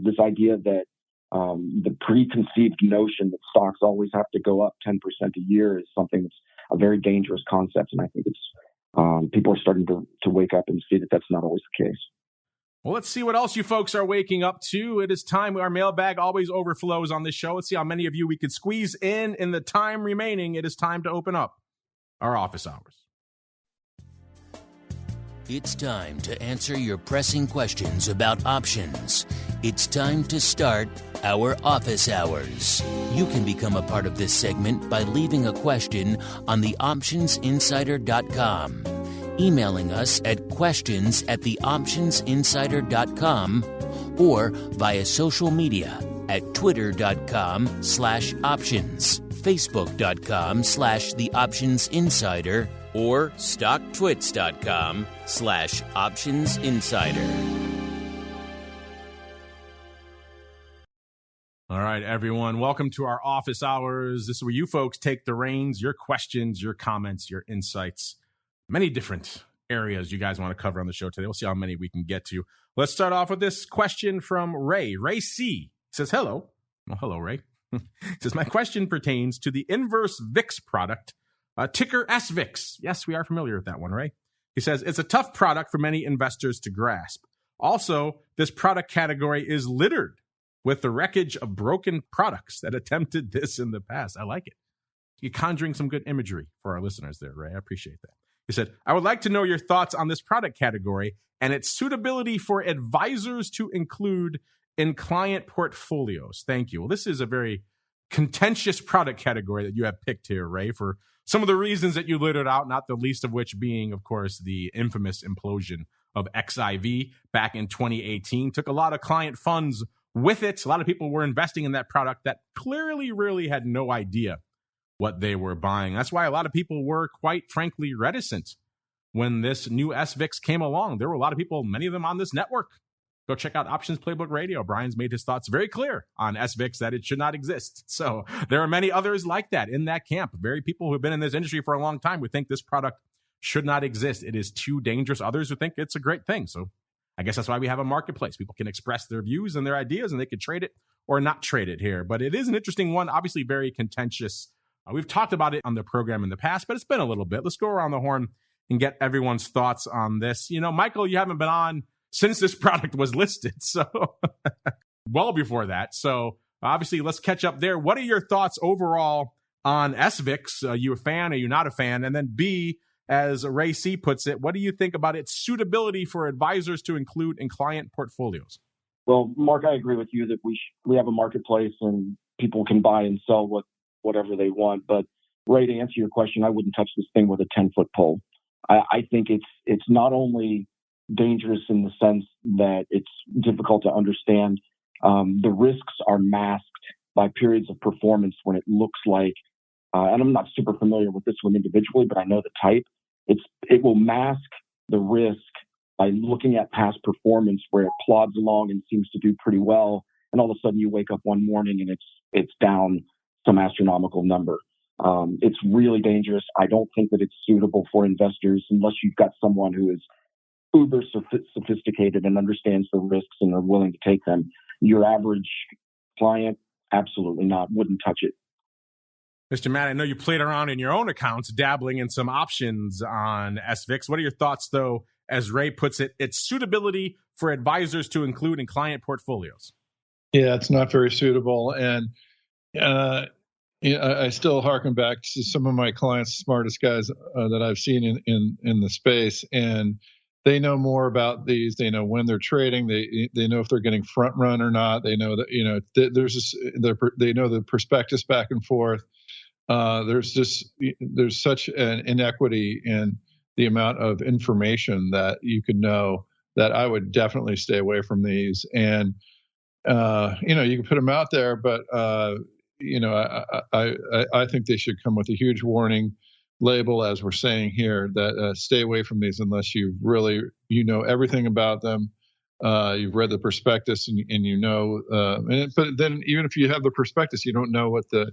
this idea that the preconceived notion that stocks always have to go up 10% a year is something that's a very dangerous concept, and I think it's people are starting to wake up and see that that's not always the case. Well, let's see what else you folks are waking up to. It is time. Our mailbag always overflows on this show. Let's see how many of you we could squeeze in the time remaining. It is time to open up our office hours. It's time to answer your pressing questions about options. It's time to start our office hours. You can become a part of this segment by leaving a question on theoptionsinsider.com. Emailing us at questions@theoptionsinsider.com or via social media at twitter.com/options, facebook.com/theoptionsinsider, or stocktwits.com/optionsinsider. All right, everyone. Welcome to our office hours. This is where you folks take the reins, your questions, your comments, your insights. Many different areas you guys want to cover on the show today. We'll see how many we can get to. Let's start off with this question from Ray. Ray C. says, hello. Well, hello, Ray. Says, my question pertains to the inverse VIX product, ticker SVIX. Yes, we are familiar with that one, Ray. He says, it's a tough product for many investors to grasp. Also, this product category is littered with the wreckage of broken products that attempted this in the past. I like it. You're conjuring some good imagery for our listeners there, Ray. I appreciate that. He said, I would like to know your thoughts on this product category and its suitability for advisors to include in client portfolios. Thank you. Well, this is a very contentious product category that you have picked here, Ray, for some of the reasons that you littered out, not the least of which being, of course, the infamous implosion of XIV back in 2018. Took a lot of client funds with it. A lot of people were investing in that product that clearly really had no idea what they were buying. That's why a lot of people were, quite frankly, reticent when this new SVIX came along. There were a lot of people, many of them on this network. Go check out Options Playbook Radio. Brian's made his thoughts very clear on SVIX, that it should not exist. So there are many others like that in that camp. Very people who have been in this industry for a long time who think this product should not exist. It is too dangerous. Others who think it's a great thing. So I guess that's why we have a marketplace. People can express their views and their ideas, and they can trade it or not trade it here. But it is an interesting one, obviously very contentious. We've talked about it on the program in the past, but it's been a little bit. Let's go around the horn and get everyone's thoughts on this. You know, Michael, you haven't been on since this product was listed, so well before that. So obviously, let's catch up there. What are your thoughts overall on SVIX? Are you a fan? Are you not a fan? And then B, as Ray C puts it, what do you think about its suitability for advisors to include in client portfolios? Well, Mark, I agree with you that we have a marketplace and people can buy and sell whatever they want. But Ray, to answer your question, I wouldn't touch this thing with a 10-foot pole. I think it's not only dangerous in the sense that it's difficult to understand. The risks are masked by periods of performance when it looks like, and I'm not super familiar with this one individually, but I know the type. It will mask the risk by looking at past performance where it plods along and seems to do pretty well, and all of a sudden you wake up one morning and it's down some astronomical number. It's really dangerous. I don't think that it's suitable for investors unless you've got someone who is uber sophisticated and understands the risks and are willing to take them. Your average client, absolutely not, wouldn't touch it. Mr. Matt, I know you played around in your own accounts, dabbling in some options on SVIX. What are your thoughts, though, as Ray puts it, its suitability for advisors to include in client portfolios? Yeah, it's not very suitable. And I still harken back to some of my clients, smartest guys that I've seen in the space, and they know more about these. They know when they're trading. They know if they're getting front run or not. They know that they know the prospectus back and forth. There's such an inequity in the amount of information that you could know that I would definitely stay away from these. And you can put them out there, but I think they should come with a huge warning label, as we're saying here, that stay away from these unless you really know everything about them. You've read the prospectus and but then even if you have the prospectus, you don't know what the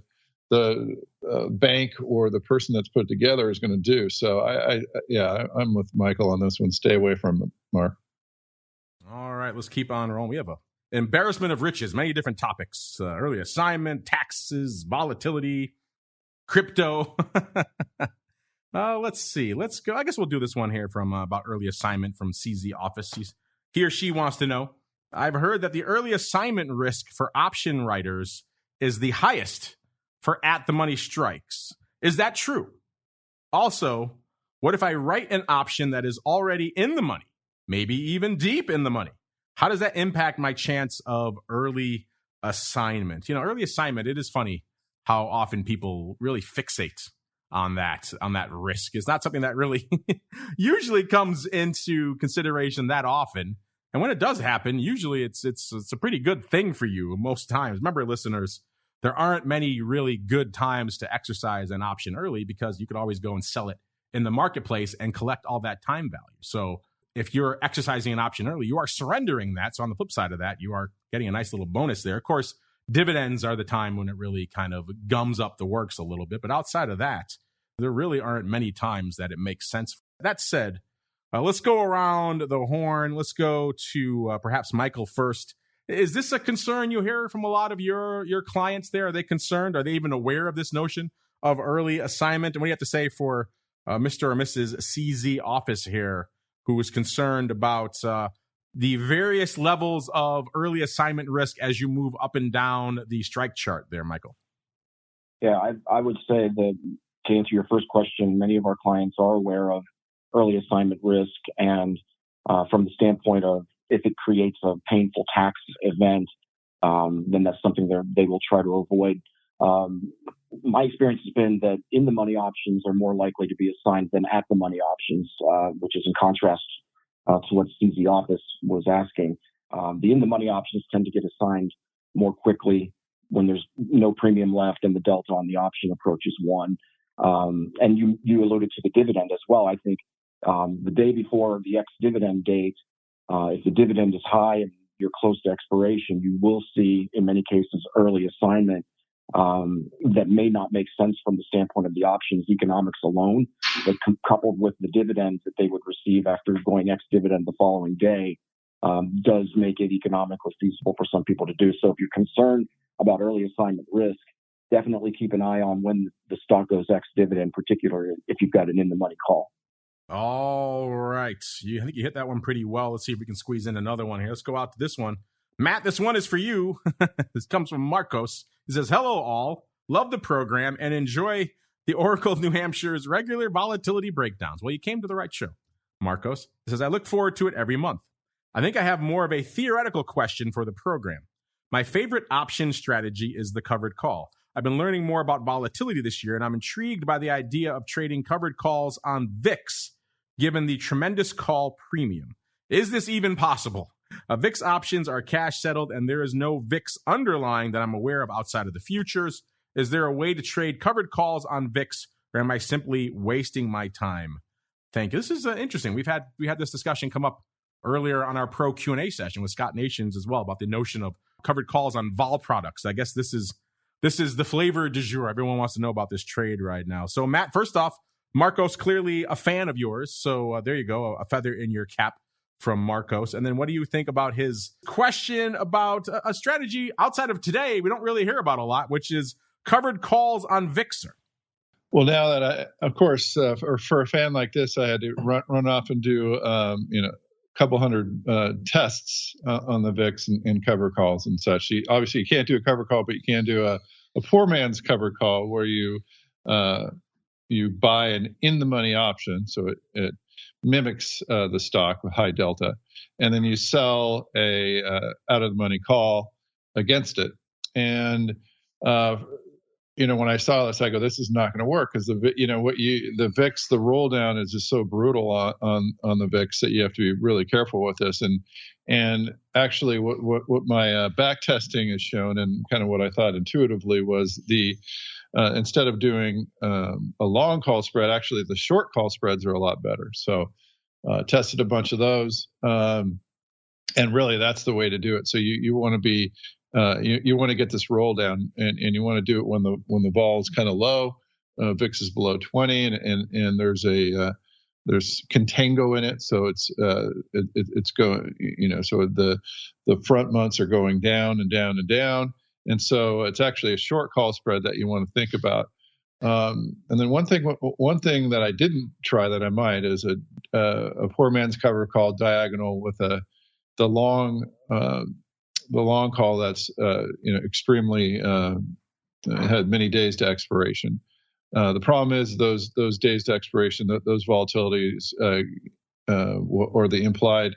bank or the person that's put it together is going to do. So I'm with Michael on this one. Stay away from them, Mark. All right, let's keep on rolling. We have embarrassment of riches, many different topics: early assignment, taxes, volatility, crypto. Let's see. Let's go. I guess we'll do this one here from about early assignment from CZ Office. He or she wants to know, I've heard that the early assignment risk for option writers is the highest for at-the-money strikes. Is that true? Also, what if I write an option that is already in the money, maybe even deep in the money? How does that impact my chance of early assignment? Early assignment, it is funny how often people really fixate on that risk. It's not something that really usually comes into consideration that often. And when it does happen, usually it's a pretty good thing for you most times. Remember, listeners, there aren't many really good times to exercise an option early because you could always go and sell it in the marketplace and collect all that time value. So if you're exercising an option early, you are surrendering that. So on the flip side of that, you are getting a nice little bonus there. Of course, dividends are the time when it really kind of gums up the works a little bit. But outside of that, there really aren't many times that it makes sense. That said, let's go around the horn. Let's go to perhaps Michael first. Is this a concern you hear from a lot of your clients there? Are they concerned? Are they even aware of this notion of early assignment? And what do you have to say for Mr. or Mrs. CZ Office here, who is concerned about the various levels of early assignment risk as you move up and down the strike chart there, Michael? Yeah, I would say that to answer your first question, many of our clients are aware of early assignment risk, and from the standpoint of if it creates a painful tax event, then that's something they will try to avoid. My experience has been that in the money options are more likely to be assigned than at the money options, which is in contrast to what CZ Office was asking. The in-the-money options tend to get assigned more quickly when there's no premium left and the delta on the option approaches 1. And you alluded to the dividend as well. I think the day before the ex-dividend date, if the dividend is high and you're close to expiration, you will see, in many cases, early assignment that may not make sense from the standpoint of the options economics alone, but coupled with the dividends that they would receive after going ex-dividend the following day, does make it economically feasible for some people to do. So if you're concerned about early assignment risk, definitely keep an eye on when the stock goes ex-dividend, particularly if you've got an in-the-money call. All right. I think you hit that one pretty well. Let's see if we can squeeze in another one here. Let's go out to this one. Matt, this one is for you. This comes from Marcos. He says, hello, all. Love the program and enjoy the Oracle of New Hampshire's regular volatility breakdowns. Well, you came to the right show. Marcos says, I look forward to it every month. I think I have more of a theoretical question for the program. My favorite option strategy is the covered call. I've been learning more about volatility this year, and I'm intrigued by the idea of trading covered calls on VIX, given the tremendous call premium. Is this even possible? VIX options are cash settled, and there is no VIX underlying that I'm aware of outside of the futures. Is there a way to trade covered calls on VIX, or am I simply wasting my time? Thank you. This is interesting. We had this discussion come up earlier on our pro Q&A session with Scott Nations as well about the notion of covered calls on vol products. I guess this is the flavor du jour. Everyone wants to know about this trade right now. So, Matt, first off, Marcos, clearly a fan of yours. So there you go, a feather in your cap from Marcos. And then what do you think about his question about a strategy outside of today we don't really hear about a lot, which is covered calls on VIXer? Well, now that of course, for a fan like this, I had to run off and do, couple hundred tests on the VIX and cover calls and such. Obviously, you can't do a cover call, but you can do a poor man's cover call where you buy an in-the-money option, so it mimics the stock with high delta, and then you sell a out-of-the-money call against it. And when I saw this, I go, this is not going to work because the VIX, the roll down is just so brutal on the VIX that you have to be really careful with this. And actually, what my back testing has shown, and kind of what I thought intuitively, was instead of doing a long call spread, actually the short call spreads are a lot better. So tested a bunch of those, and really that's the way to do it. So you want to be you want to get this roll down, and you want to do it when the vol is kind of low, VIX is below 20, and there's contango in it, so it's going, so the front months are going down and down and down, and so it's actually a short call spread that you want to think about. And then one thing that I didn't try that I might is a poor man's cover call diagonal with the long call that's extremely had many days to expiration. The problem is those days to expiration, those volatilities or the implied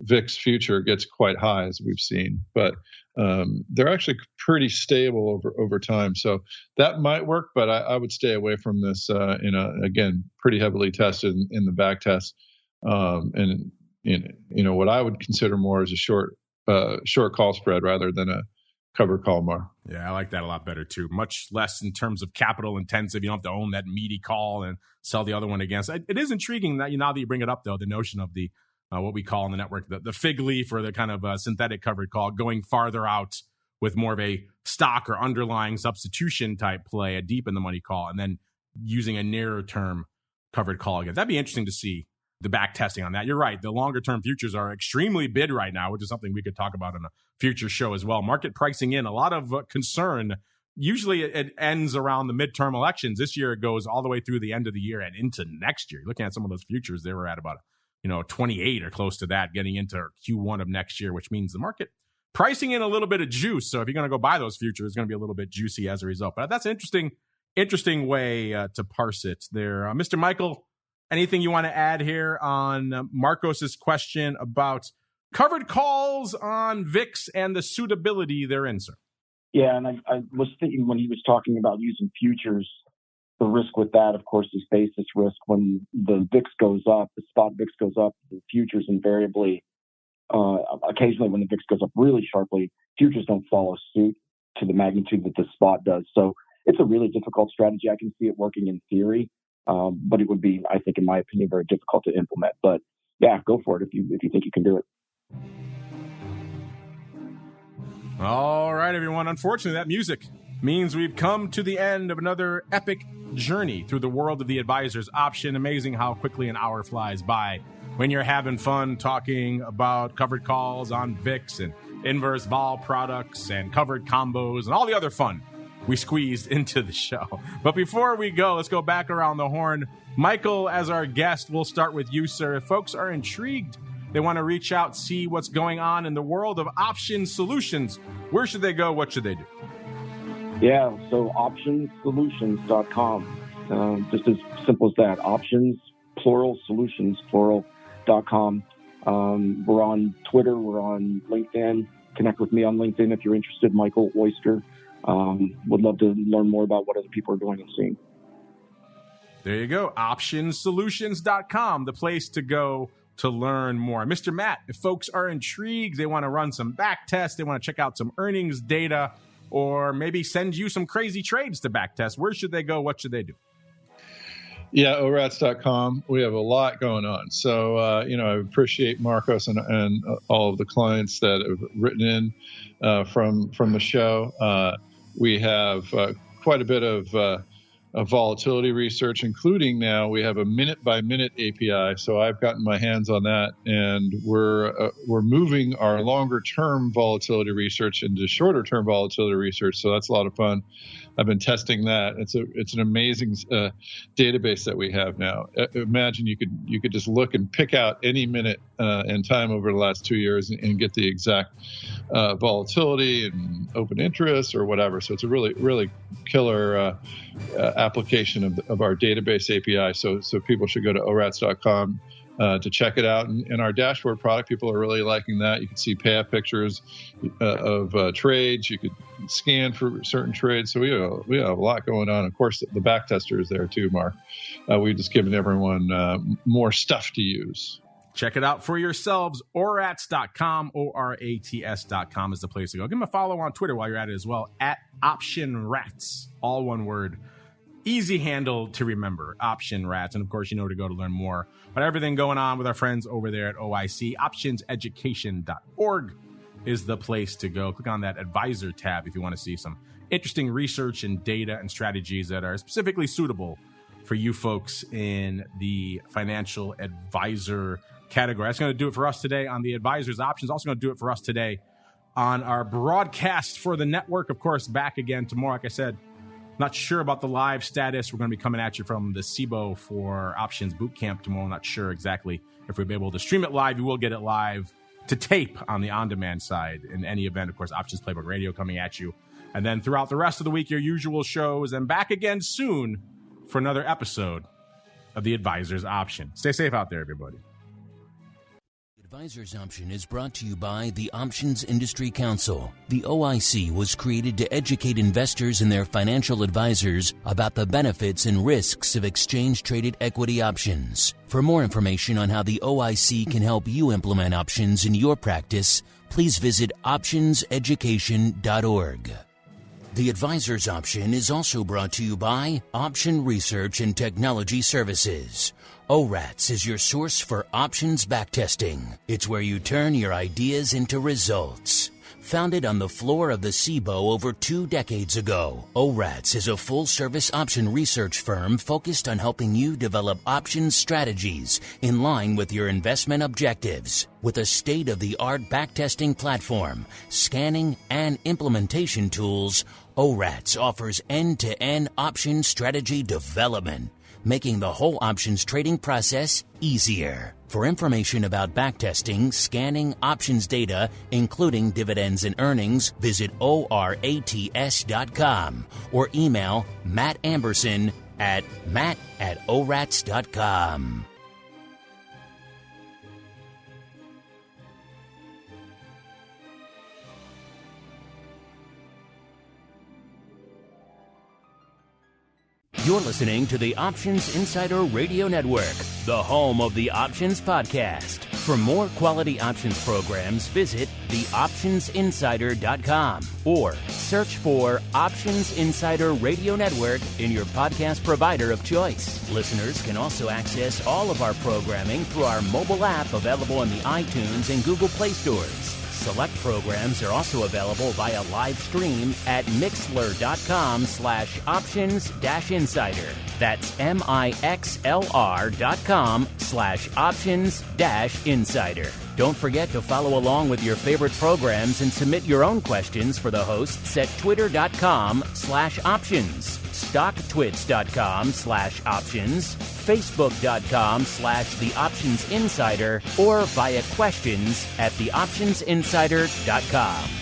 VIX future gets quite high, as we've seen, but they're actually pretty stable over time. So that might work, but I would stay away from this. Again, pretty heavily tested in the back test, and what I would consider more as a short call spread rather than a cover call more. Yeah, I like that a lot better too. Much less in terms of capital intensive. You don't have to own that meaty call and sell the other one against. It is intriguing that now that you bring it up, though, the notion of the what we call in the network the fig leaf, or the kind of synthetic covered call, going farther out with more of a stock or underlying substitution type play, a deep in the money call, and then using a nearer term covered call again. That'd be interesting to see the back testing on that. You're right. The longer term futures are extremely bid right now, which is something we could talk about in a future show as well. Market pricing in a lot of concern. Usually it ends around the midterm elections. This year it goes all the way through the end of the year and into next year. Looking at some of those futures, they were at about 28 or close to that, getting into Q1 of next year, which means the market pricing in a little bit of juice. So if you're going to go buy those futures, it's going to be a little bit juicy as a result. But that's an interesting way to parse it there. Mr. Michael, anything you want to add here on Marcos's question about covered calls on VIX and the suitability therein, sir? Yeah, and I was thinking when he was talking about using futures The risk with that, of course, is basis risk. When the VIX goes up, the spot VIX goes up, the futures invariably, occasionally when the VIX goes up really sharply, futures don't follow suit to the magnitude that the spot does. So it's a really difficult strategy. I can see it working in theory, but it would be, I think, in my opinion, very difficult to implement. But yeah, go for it if you think you can do it. All right, everyone. Unfortunately, that music means we've come to the end of another epic journey through the world of the advisor's option. Amazing how quickly an hour flies by when you're having fun talking about covered calls on VIX and inverse vol products and covered combos and all the other fun we squeezed into the show. But before we go, let's go back around the horn. Michael, as our guest, we'll start with you, sir. If folks are intrigued, they want to reach out, see what's going on in the world of option solutions, where should they go? What should they do? Yeah, so optionssolutions.com. Just as simple as that. Options, plural, solutions, plural.com. We're on Twitter. We're on LinkedIn. Connect with me on LinkedIn if you're interested, Michael Oyster. Would love to learn more about what other people are doing and seeing. There you go. Optionssolutions.com, the place to go to learn more. Mr. Matt, if folks are intrigued, they want to run some back tests, they want to check out some earnings data, or maybe send you some crazy trades to back test, where should they go? What should they do? Yeah, orats.com. We have a lot going on. So, I appreciate Marcos and all of the clients that have written in from the show. We have quite a bit of volatility research, including now we have a minute-by-minute API. So I've gotten my hands on that, and we're moving our longer-term volatility research into shorter-term volatility research. So that's a lot of fun. I've been testing that. It's an amazing database that we have now. Imagine you could just look and pick out any minute in time over the last 2 years and get the exact volatility and open interest or whatever. So it's a really killer application of our database API. So people should go to orats.com to check it out. And our dashboard product, people are really liking that. You can see payoff pictures of trades. You could scan for certain trades. So we have a lot going on. Of course, the back tester is there too, Mark. We've just given everyone more stuff to use. Check it out for yourselves. Orats.com, ORATS.com is the place to go. Give them a follow on Twitter while you're at it as well, at OptionRats, all one word. Easy handle to remember, Option Rats. And of course, you know where to go to learn more about everything going on with our friends over there at OIC. Optionseducation.org is the place to go. Click on that advisor tab if you want to see some interesting research and data and strategies that are specifically suitable for you folks in the financial advisor category. That's going to do it for us today on the advisor's options. Also going to do it for us today on our broadcast for the network. Of course, back again tomorrow. Like I said, not sure about the live status. We're going to be coming at you from the SIBO for Options Bootcamp tomorrow. Not sure exactly if we'll be able to stream it live. You will get it live to tape on the on-demand side. In any event, of course, Options Playbook Radio coming at you. And then throughout the rest of the week, your usual shows. And back again soon for another episode of The Advisor's Option. Stay safe out there, everybody. Advisor's Option is brought to you by the Options Industry Council. The OIC was created to educate investors and their financial advisors about the benefits and risks of exchange-traded equity options. For more information on how the OIC can help you implement options in your practice, please visit optionseducation.org. The Advisor's Option is also brought to you by Option Research and Technology Services. ORATS is your source for options backtesting. It's where you turn your ideas into results. Founded on the floor of the SIBO over 2 decades ago, ORATS is a full-service option research firm focused on helping you develop options strategies in line with your investment objectives. With a state-of-the-art backtesting platform, scanning, and implementation tools, ORATS offers end-to-end option strategy development, making the whole options trading process easier. For information about backtesting, scanning options data, including dividends and earnings, visit ORATS.com or email Matt Amberson at matt@orats.com. You're listening to the Options Insider Radio Network, the home of the Options Podcast. For more quality options programs, visit theoptionsinsider.com or search for Options Insider Radio Network in your podcast provider of choice. Listeners can also access all of our programming through our mobile app available in the iTunes and Google Play stores. Select programs are also available via live stream at mixlr.com/options-insider. That's mixlr.com/options-insider. Don't forget to follow along with your favorite programs and submit your own questions for the hosts at twitter.com/options, stocktwits.com/options, facebook.com/theoptionsinsider, or via questions@theoptionsinsider.com.